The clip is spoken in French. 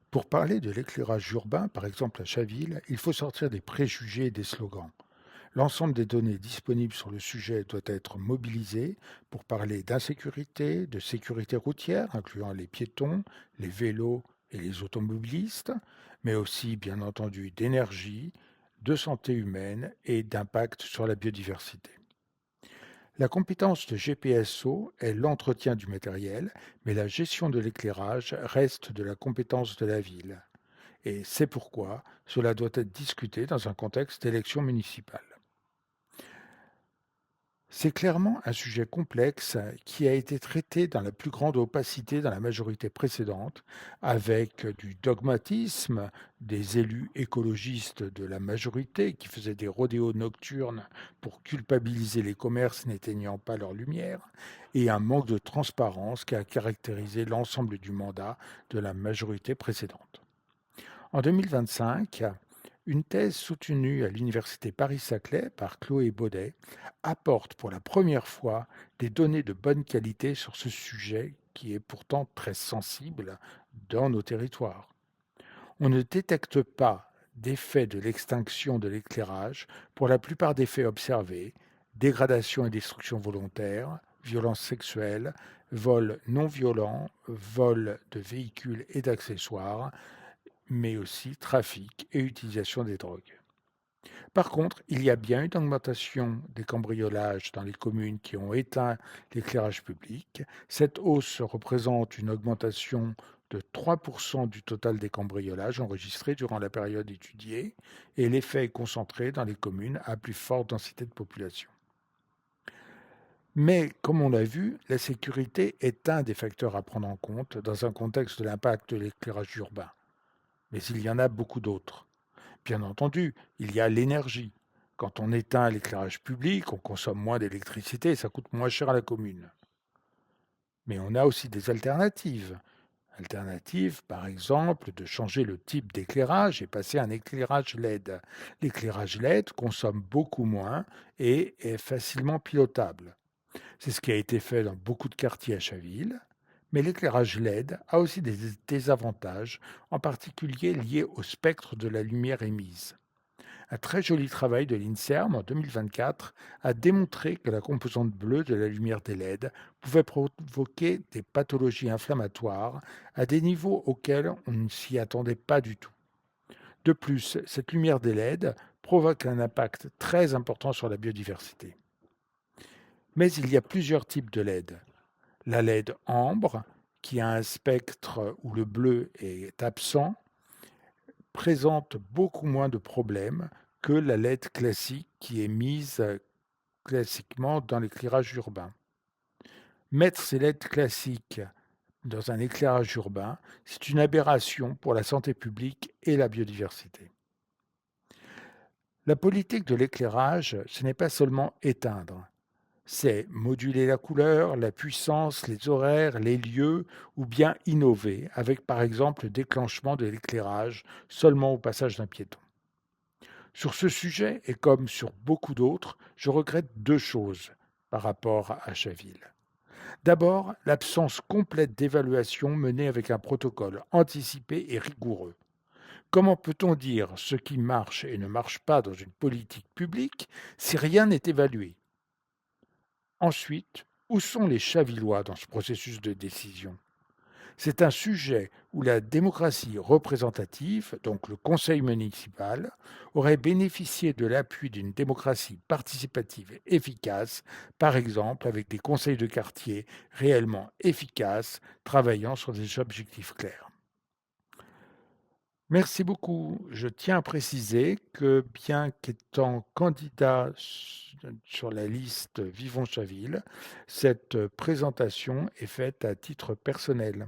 Pour parler de l'éclairage urbain, par exemple à Chaville, il faut sortir des préjugés et des slogans. L'ensemble des données disponibles sur le sujet doit être mobilisé pour parler d'insécurité, de sécurité routière, incluant les piétons, les vélos et les automobilistes, mais aussi, bien entendu, d'énergie, de santé humaine et d'impact sur la biodiversité. La compétence de GPSO est l'entretien du matériel, mais la gestion de l'éclairage reste de la compétence de la ville. Et c'est pourquoi cela doit être discuté dans un contexte d'élection municipale. C'est clairement un sujet complexe qui a été traité dans la plus grande opacité dans la majorité précédente, avec du dogmatisme des élus écologistes de la majorité qui faisaient des rodéos nocturnes pour culpabiliser les commerces n'éteignant pas leur lumière, et un manque de transparence qui a caractérisé l'ensemble du mandat de la majorité précédente. En 2025, une thèse soutenue à l'université Paris-Saclay par Chloé Baudet apporte pour la première fois des données de bonne qualité sur ce sujet qui est pourtant très sensible dans nos territoires. On ne détecte pas d'effet de l'extinction de l'éclairage pour la plupart des faits observés, dégradation et destruction volontaire, violences sexuelles, vol non violent, vol de véhicules et d'accessoires, mais aussi trafic et utilisation des drogues. Par contre, il y a bien une augmentation des cambriolages dans les communes qui ont éteint l'éclairage public. Cette hausse représente une augmentation de 3% du total des cambriolages enregistrés durant la période étudiée, et l'effet est concentré dans les communes à plus forte densité de population. Mais, comme on l'a vu, la sécurité est un des facteurs à prendre en compte dans un contexte de l'impact de l'éclairage urbain. Mais il y en a beaucoup d'autres. Bien entendu, il y a l'énergie. Quand on éteint l'éclairage public, on consomme moins d'électricité et ça coûte moins cher à la commune. Mais on a aussi des alternatives. Alternatives, par exemple, de changer le type d'éclairage et passer à un éclairage LED. L'éclairage LED consomme beaucoup moins et est facilement pilotable. C'est ce qui a été fait dans beaucoup de quartiers à Chaville. Mais l'éclairage LED a aussi des désavantages, en particulier liés au spectre de la lumière émise. Un très joli travail de l'INSERM en 2024 a démontré que la composante bleue de la lumière des LED pouvait provoquer des pathologies inflammatoires à des niveaux auxquels on ne s'y attendait pas du tout. De plus, cette lumière des LED provoque un impact très important sur la biodiversité. Mais il y a plusieurs types de LED. La LED ambre, qui a un spectre où le bleu est absent, présente beaucoup moins de problèmes que la LED classique qui est mise classiquement dans l'éclairage urbain. Mettre ces LED classiques dans un éclairage urbain, c'est une aberration pour la santé publique et la biodiversité. La politique de l'éclairage, ce n'est pas seulement éteindre, c'est moduler la couleur, la puissance, les horaires, les lieux, ou bien innover avec par exemple le déclenchement de l'éclairage seulement au passage d'un piéton. Sur ce sujet, et comme sur beaucoup d'autres, je regrette deux choses par rapport à Chaville. D'abord, l'absence complète d'évaluation menée avec un protocole anticipé et rigoureux. Comment peut-on dire ce qui marche et ne marche pas dans une politique publique si rien n'est évalué? Ensuite, où sont les Chavillois dans ce processus de décision? C'est un sujet où la démocratie représentative, donc le conseil municipal, aurait bénéficié de l'appui d'une démocratie participative efficace, par exemple avec des conseils de quartier réellement efficaces, travaillant sur des objectifs clairs. Merci beaucoup. Je tiens à préciser que bien qu'étant candidat sur la liste Vivons Chaville, cette présentation est faite à titre personnel.